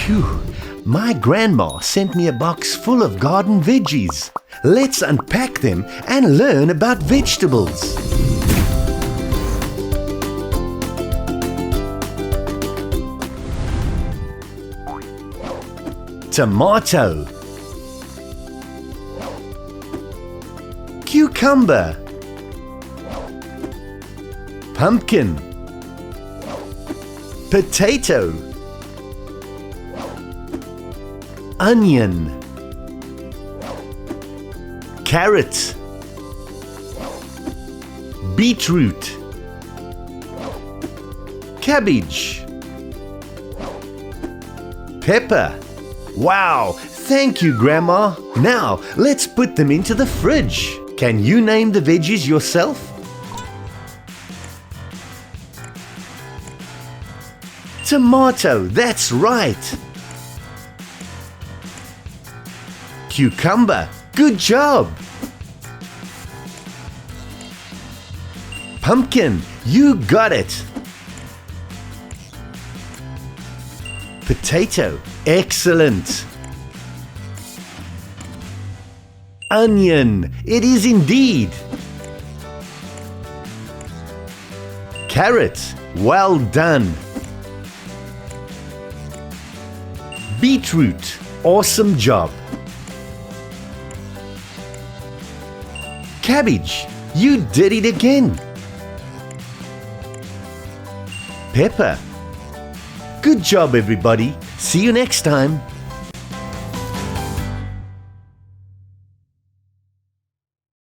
Phew, my grandma sent me a box full of garden veggies. Let's unpack them and learn about vegetables. Tomato, cucumber, pumpkin, potato, onion, carrot, beetroot, cabbage, pepper. Wow, thank you, Grandma. Now, let's put them into the fridge. Can you name the veggies yourself? Tomato, that's right. Cucumber, good job. Pumpkin, you got it. Potato, excellent. Onion, it is indeed. Carrot, well done. Beetroot, awesome job. Cabbage, you did it again. Pepper. Good job, everybody. See you next time.